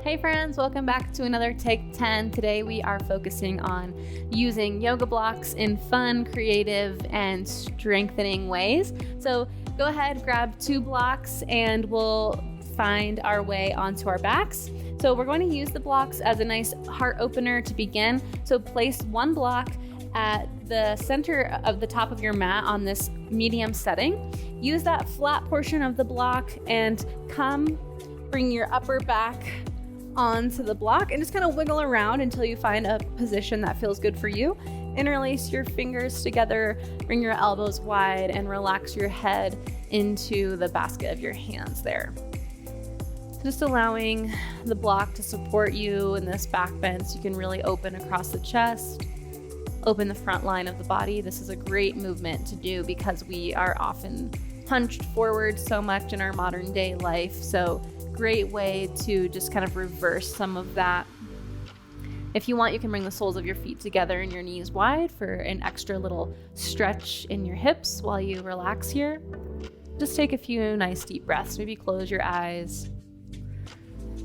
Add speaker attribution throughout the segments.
Speaker 1: Hey friends, welcome back to another Take 10. Today we are focusing on using yoga blocks in fun, creative, and strengthening ways. So go ahead, grab 2 blocks and we'll find our way onto our backs. So we're going to use the blocks as a nice heart opener to begin. So place 1 block at the center of the top of your mat on this medium setting. Use that flat portion of the block and bring your upper back onto the block and just kind of wiggle around until you find a position that feels good for you. Interlace your fingers together, bring your elbows wide, and relax your head into the basket of your hands there. Just allowing the block to support you in this back bend so you can really open across the chest, open the front line of the body. This is a great movement to do because we are often hunched forward so much in our modern day life. So great way to just kind of reverse some of that. If you want, you can bring the soles of your feet together and your knees wide for an extra little stretch in your hips while you relax here. Just take a few nice deep breaths. Maybe close your eyes.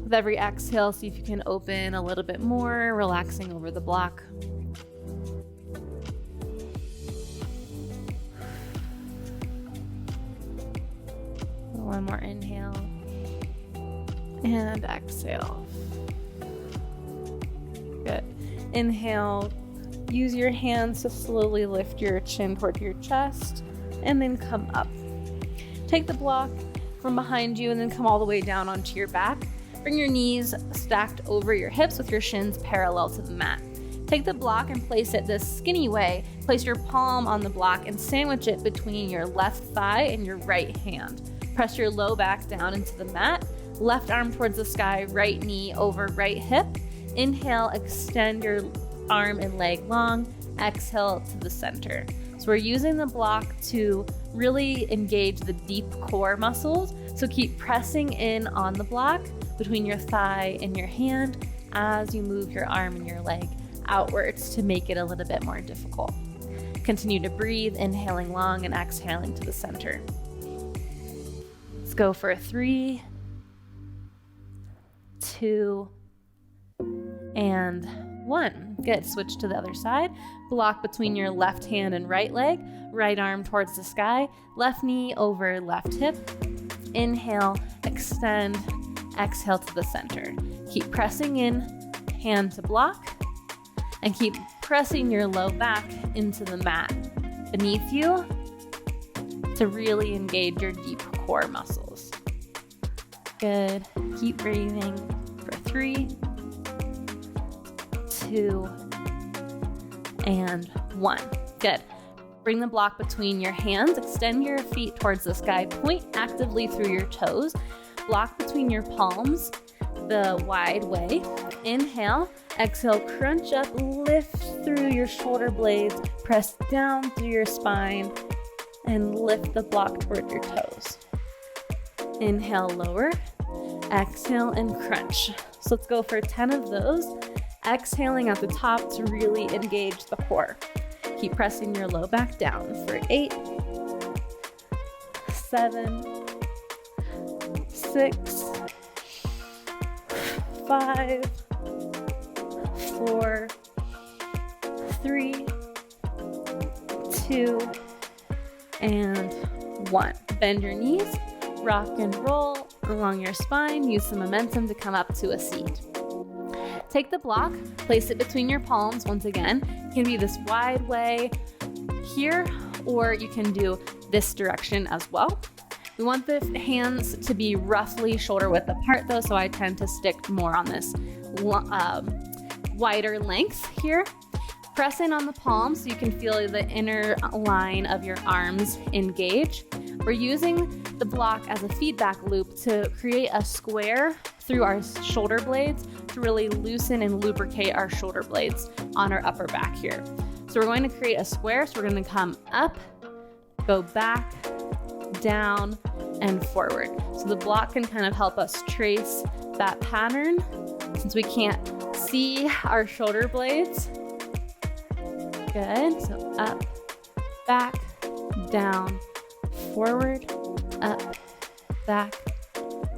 Speaker 1: With every exhale, see if you can open a little bit more, relaxing over the block. One more inhale. And exhale. Good. Inhale. Use your hands to slowly lift your chin toward your chest and then come up. Take the block from behind you and then come all the way down onto your back. Bring your knees stacked over your hips with your shins parallel to the mat. Take the block and place it this skinny way. Place your palm on the block and sandwich it between your left thigh and your right hand. Press your low back down into the mat. Left arm towards the sky, right knee over right hip. Inhale, extend your arm and leg long. Exhale to the center. So we're using the block to really engage the deep core muscles. So keep pressing in on the block between your thigh and your hand as you move your arm and your leg outwards to make it a little bit more difficult. Continue to breathe, inhaling long and exhaling to the center. Let's go for 3, 2, and 1. Good. Switch to the other side. Block between your left hand and right leg. Right arm towards the sky. Left knee over left hip. Inhale, extend, exhale to the center. Keep pressing in, hand to block, and keep pressing your low back into the mat beneath you to really engage your deep core muscles. Good. Keep breathing for 3, 2, and 1. Good. Bring the block between your hands. Extend your feet towards the sky. Point actively through your toes. Block between your palms the wide way. Inhale. Exhale. Crunch up. Lift through your shoulder blades. Press down through your spine and lift the block toward your toes. Inhale, lower. Exhale and crunch. So let's go for 10 of those. Exhaling at the top to really engage the core. Keep pressing your low back down for 8, 7, 6, 5, 4, 3, 2, and 1. Bend your knees, rock and roll along your spine. Use some momentum to come up to a seat. Take the block, place it between your palms once again. It can be this wide way here, or you can do this direction as well. We want the hands to be roughly shoulder width apart though, so I tend to stick more on this wider length here. Press in on the palms so you can feel the inner line of your arms engage. We're using the block as a feedback loop to create a square through our shoulder blades to really loosen and lubricate our shoulder blades on our upper back here. So we're going to create a square. So we're going to come up, go back, down, and forward. So the block can kind of help us trace that pattern since we can't see our shoulder blades. Good. So up, back, down, forward, up, back,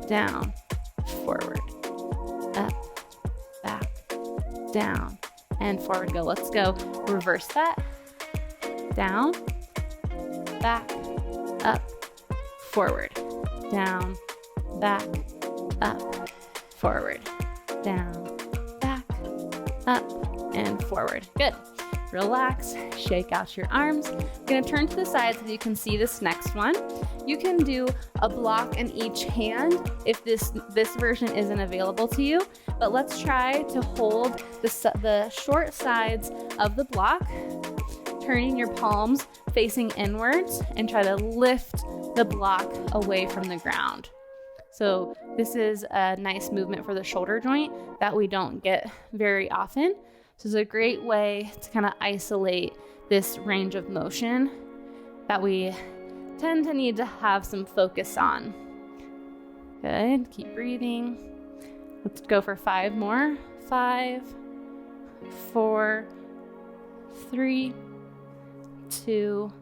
Speaker 1: down, forward, up, back, down, and forward. Go. Let's go. Reverse that. Down, back, up, forward, down, back, up, forward, down, back, up, and forward. Good. Relax, shake out your arms. I'm gonna turn to the side so you can see this next one. You can do a block in each hand if this version isn't available to you, but let's try to hold the short sides of the block, turning your palms facing inwards, and try to lift the block away from the ground. So this is a nice movement for the shoulder joint that we don't get very often. So it's a great way to kind of isolate this range of motion that we tend to need to have some focus on. Good, keep breathing. Let's go for 5 more. 5, 4, 3, 2,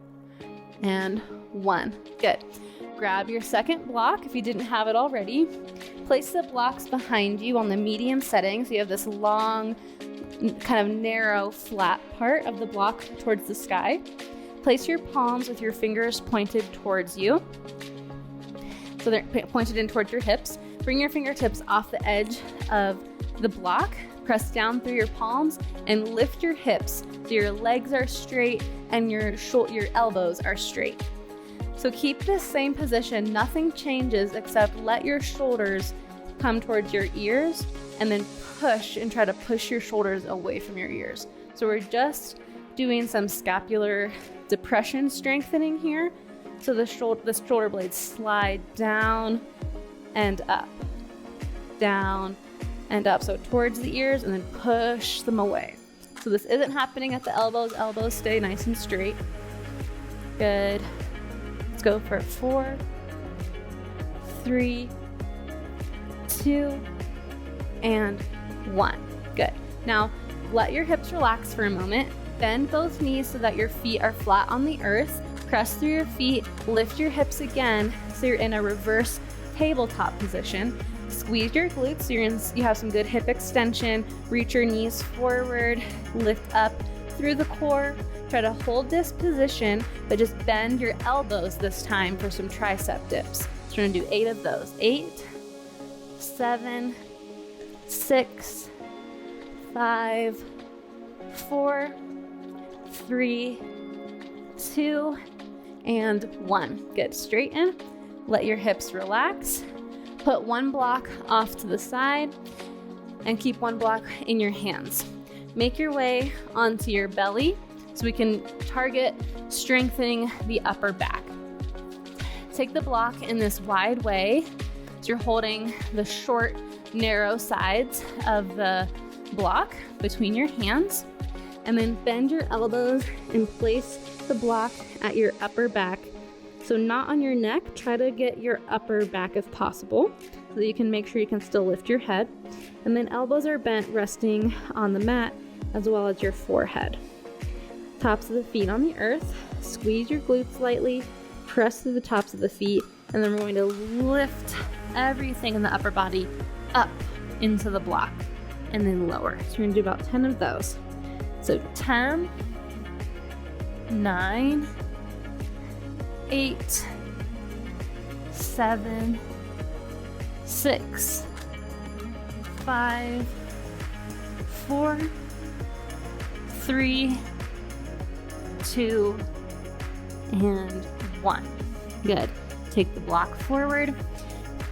Speaker 1: and 1. Good. Grab your second block if you didn't have it already. Place the blocks behind you on the medium setting so you have this long, kind of narrow, flat part of the block towards the sky. Place your palms with your fingers pointed towards you. So they're pointed in towards your hips. Bring your fingertips off the edge of the block. Press down through your palms and lift your hips so your legs are straight and your elbows are straight. So keep this same position. Nothing changes except let your shoulders come towards your ears and then push and try to push your shoulders away from your ears. So we're just doing some scapular depression strengthening here. So the shoulder blades slide down and up, down and up. So towards the ears and then push them away. So this isn't happening at the elbows. Elbows stay nice and straight. Good. Let's go for 4, 3, 2, and 1. Good. Now let your hips relax for a moment. Bend both knees so that your feet are flat on the earth. Press through your feet, lift your hips again so you're in a reverse tabletop position. Squeeze your glutes so you have some good hip extension. Reach your knees forward, lift up through the core. Try to hold this position, but just bend your elbows this time for some tricep dips. So we're gonna do 8 of those. 8, 7, 6, 5, 4, 3, 2, and 1. Good. Straighten. Let your hips relax. Put one block off to the side and keep one block in your hands. Make your way onto your belly so we can target strengthening the upper back. Take the block in this wide way so you're holding the short, narrow sides of the block between your hands, and then bend your elbows and place the block at your upper back. So not on your neck, try to get your upper back if possible so that you can make sure you can still lift your head. And then elbows are bent, resting on the mat as well as your forehead. Tops of the feet on the earth. Squeeze your glutes lightly, press through the tops of the feet, and then we're going to lift everything in the upper body up into the block and then lower. So we're going to do about 10 of those. So 10, 9, 8, 7, 6, 5, 4, 3, 2, and 1. Good. Take the block forward.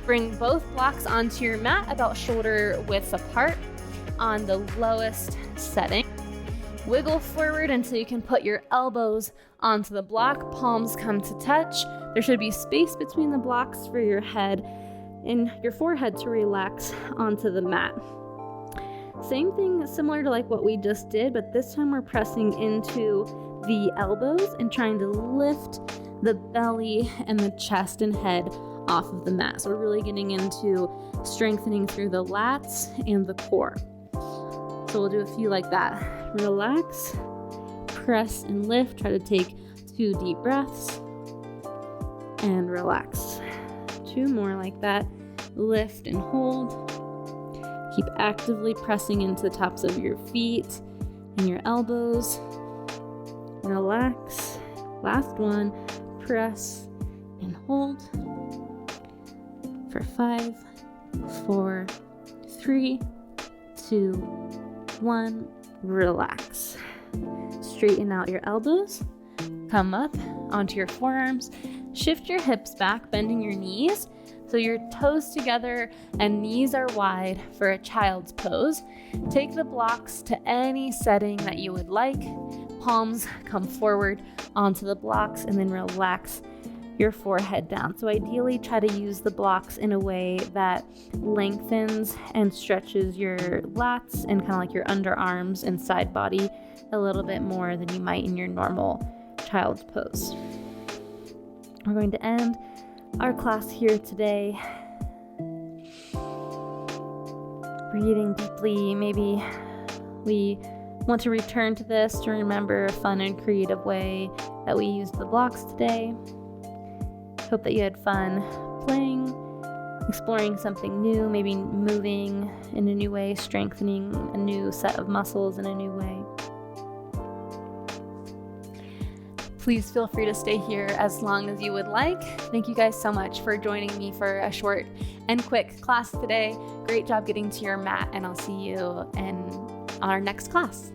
Speaker 1: Bring both blocks onto your mat about shoulder width apart on the lowest setting. Wiggle forward until you can put your elbows onto the block. Palms come to touch. There should be space between the blocks for your head and your forehead to relax onto the mat. Same thing, similar to like what we just did, but this time we're pressing into the elbows and trying to lift the belly and the chest and head off of the mat. So we're really getting into strengthening through the lats and the core. So we'll do a few like that. Relax, press and lift. Try to take 2 deep breaths and relax. 2 more like that. Lift and hold. Keep actively pressing into the tops of your feet and your elbows. Relax. Last one. Press and hold. For 5, 4, 3, 2, 1. Relax. Straighten out your elbows. Come up onto your forearms. Shift your hips back, bending your knees so your toes together and knees are wide for a child's pose. Take the blocks to any setting that you would like. Palms come forward onto the blocks and then relax your forehead down. So ideally try to use the blocks in a way that lengthens and stretches your lats and kind of like your underarms and side body a little bit more than you might in your normal child's pose. We're going to end our class here today. Breathing deeply. Maybe we want to return to this to remember a fun and creative way that we used the blocks today. Hope that you had fun playing, exploring something new, maybe moving in a new way, strengthening a new set of muscles in a new way. Please feel free to stay here as long as you would like. Thank you guys so much for joining me for a short and quick class today. Great job getting to your mat, and I'll see you in our next class.